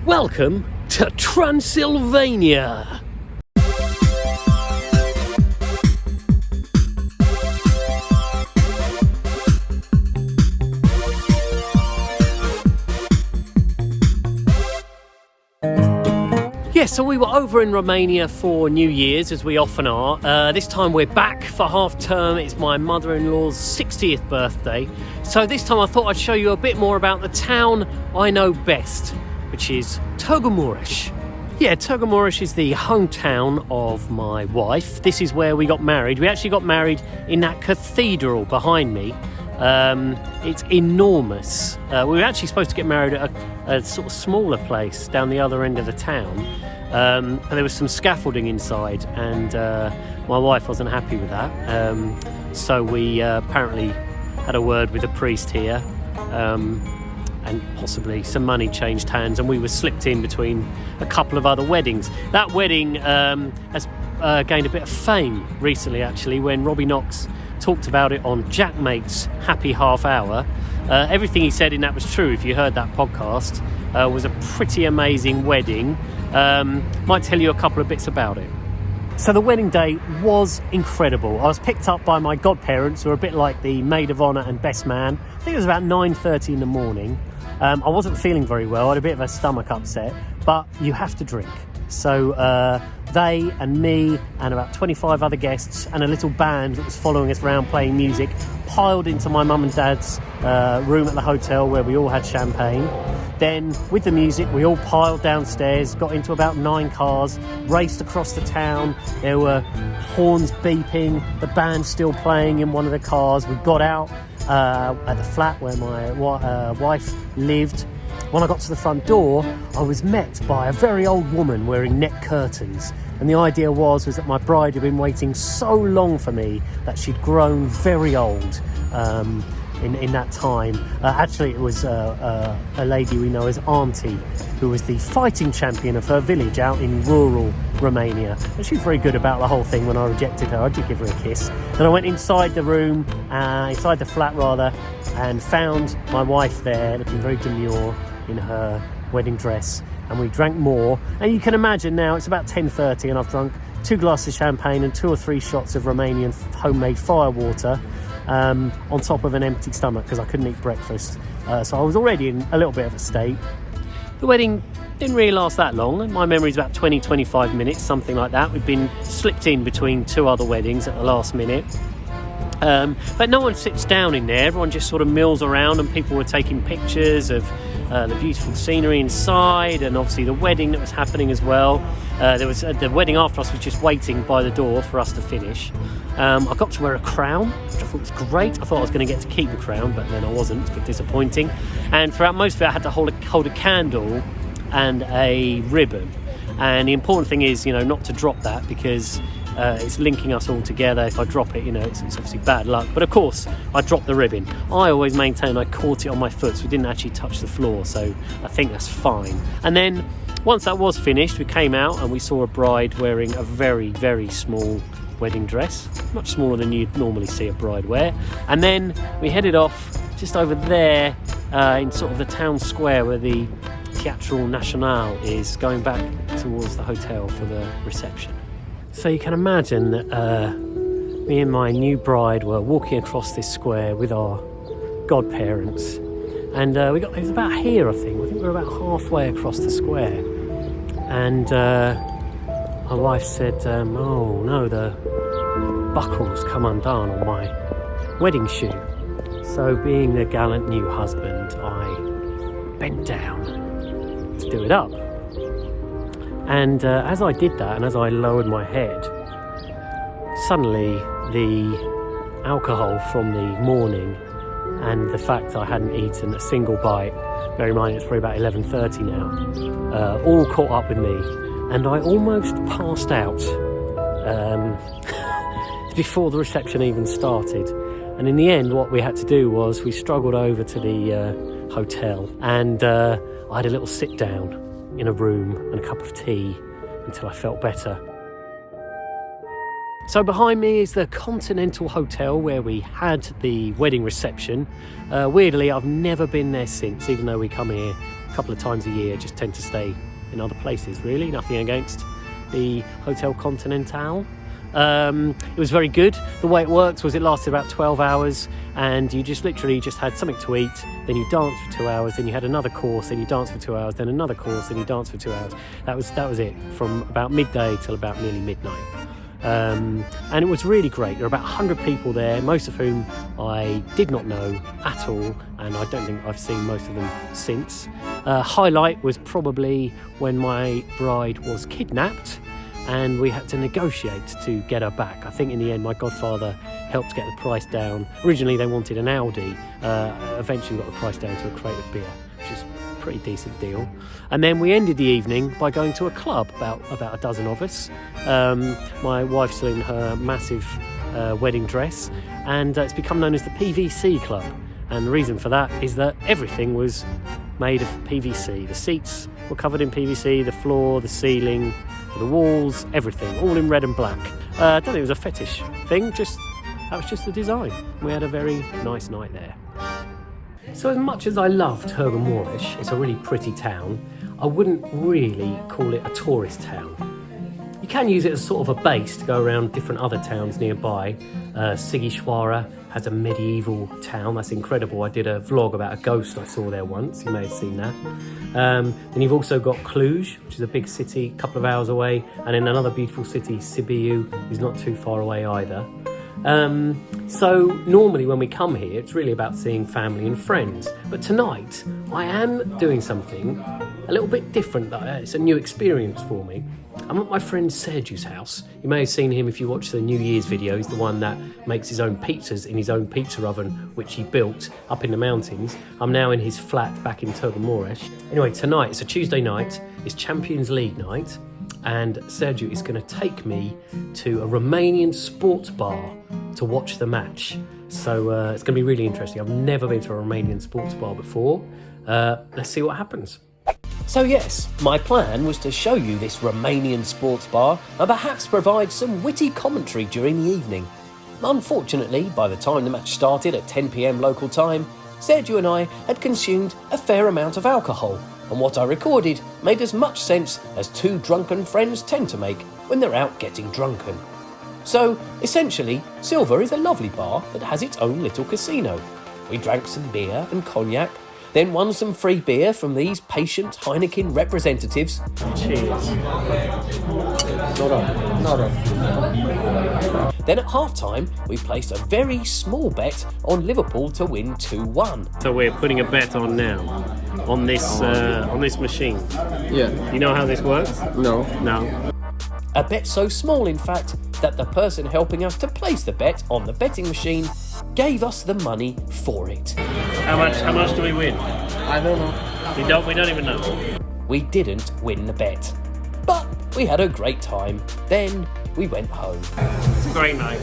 Welcome to Transylvania. Yeah, so we were over in Romania for New Year's, as we often are. This time we're back for half term. It's my mother-in-law's 60th birthday. So this time I thought I'd show you a bit more about the town I know best, which is Târgu Mures. Yeah, Târgu Mures is the hometown of my wife. This is where we got married. We actually got married in that cathedral behind me. It's enormous. We were actually supposed to get married at a sort of smaller place down the other end of the town, but there was some scaffolding inside, and my wife wasn't happy with that. So we apparently had a word with the priest here, and possibly some money changed hands, and we were slipped in between a couple of other weddings. That wedding has gained a bit of fame recently, actually, when Robbie Knox talked about it on JaackMaate's Happy Half Hour. Everything he said in that was true. If you heard that podcast, was a pretty amazing wedding. Might tell you a couple of bits about it. So the wedding day was incredible. I was picked up by my godparents, who are a bit like the maid of honour and best man. I think it was about 9:30 in the morning. I wasn't feeling very well. I had a bit of a stomach upset, but you have to drink. So they and me and about 25 other guests and a little band that was following us around playing music piled into my mum and dad's room at the hotel, where we all had champagne. Then with the music we all piled downstairs, got into about 9 cars, raced across the town. There were horns beeping, the band still playing in one of the cars. We got out at the flat where my wife lived. When I got to the front door, I was met by a very old woman wearing net curtains. And the idea was that my bride had been waiting so long for me that she'd grown very old in that time. Actually, it was a lady we know as Auntie, who was the fighting champion of her village out in rural Romania. And she was very good about the whole thing. When I rejected her, I did give her a kiss. Then I went inside the room, inside the flat rather, and found my wife there, looking very demure in her wedding dress, and we drank more. And you can imagine now it's about 10:30 and I've drunk 2 glasses of champagne and 2 or 3 shots of Romanian homemade firewater on top of an empty stomach, because I couldn't eat breakfast. So I was already in a little bit of a state. The wedding didn't really last that long. My memory is about 20-25 minutes, something like that. We'd been slipped in between 2 other weddings at the last minute. But no one sits down in there. Everyone just sort of mills around, and people were taking pictures of the beautiful scenery inside, and obviously the wedding that was happening as well. There was the wedding after us was just waiting by the door for us to finish. I got to wear a crown, which I thought was great. I thought I was going to get to keep the crown, but then I wasn't. It's a bit disappointing. And throughout most of it, I had to hold a candle and a ribbon. And the important thing is, not to drop that, because it's linking us all together. If I drop it, it's obviously bad luck. But of course, I dropped the ribbon. I always maintain I caught it on my foot, so it didn't actually touch the floor. So I think that's fine. And then once that was finished, we came out and we saw a bride wearing a very, very small wedding dress, much smaller than you'd normally see a bride wear. And then we headed off just over there in sort of the town square where the Teatru Național is, going back towards the hotel for the reception. So you can imagine that me and my new bride were walking across this square with our godparents, and it was about here, I think we were about halfway across the square, and my wife said, oh no, the buckle's come undone on my wedding shoe. So being the gallant new husband, I bent down to do it up. And as I did that, and as I lowered my head, suddenly the alcohol from the morning and the fact that I hadn't eaten a single bite, bear in mind it's probably about 11:30 now, all caught up with me, and I almost passed out before the reception even started. And in the end, what we had to do was we struggled over to the hotel, and I had a little sit down in a room and a cup of tea until I felt better. So behind me is the Continental Hotel where we had the wedding reception. Weirdly, I've never been there since, even though we come here couple of times a year, just tend to stay in other places, really. Nothing against the Hotel Continental. It was very good. The way it works was it lasted about 12 hours, and you just literally just had something to eat, then you danced for 2 hours, then you had another course, then you danced for 2 hours, then another course, then you danced for 2 hours. That was it, from about midday till about nearly midnight. And it was really great. There were about 100 people there, most of whom I did not know at all, and I don't think I've seen most of them since. Highlight was probably when my bride was kidnapped and we had to negotiate to get her back. I think in the end my godfather helped get the price down. Originally they wanted an Audi, eventually got the price down to a crate of beer, which is a pretty decent deal. And then we ended the evening by going to a club, about a dozen of us. My wife's in her massive wedding dress, and it's become known as the PVC Club. And the reason for that is that everything was made of PVC. The seats were covered in PVC, the floor, the ceiling, the walls, everything, all in red and black. I don't think it was a fetish thing, that was just the design. We had a very nice night there. So as much as I love Târgu Mures, it's a really pretty town, I wouldn't really call it a tourist town. You can use it as sort of a base to go around different other towns nearby. Sighișoara has a medieval town, that's incredible. I did a vlog about a ghost I saw there once, you may have seen that. Then you've also got Cluj, which is a big city, a couple of hours away, and then another beautiful city, Sibiu, is not too far away either. So normally when we come here, it's really about seeing family and friends. But tonight, I am doing something a little bit different. It's a new experience for me. I'm at my friend Sergiu's house. You may have seen him if you watch the New Year's video. He's the one that makes his own pizzas in his own pizza oven, which he built up in the mountains. I'm now in his flat back in Târgu Mures. Anyway, tonight, it's a Tuesday night, it's Champions League night, and Sergiu is going to take me to a Romanian sports bar to watch the match. So it's going to be really interesting. I've never been to a Romanian sports bar before. Let's see what happens. So yes, my plan was to show you this Romanian sports bar and perhaps provide some witty commentary during the evening. Unfortunately, by the time the match started at 10 PM local time, Sergiu and I had consumed a fair amount of alcohol, and what I recorded made as much sense as two drunken friends tend to make when they're out getting drunken. So, essentially, Silva is a lovely bar that has its own little casino. We drank some beer and cognac, then won some free beer from these patient Heineken representatives. Cheers. Then at half-time, we placed a very small bet on Liverpool to win 2-1. So we're putting a bet on now, on this machine. Yeah. You know how this works? No. No. A bet so small, in fact, that the person helping us to place the bet on the betting machine gave us the money for it. How much do we win? I don't know. We don't even know. We didn't win the bet, but we had a great time. Then we went home. It's a great night.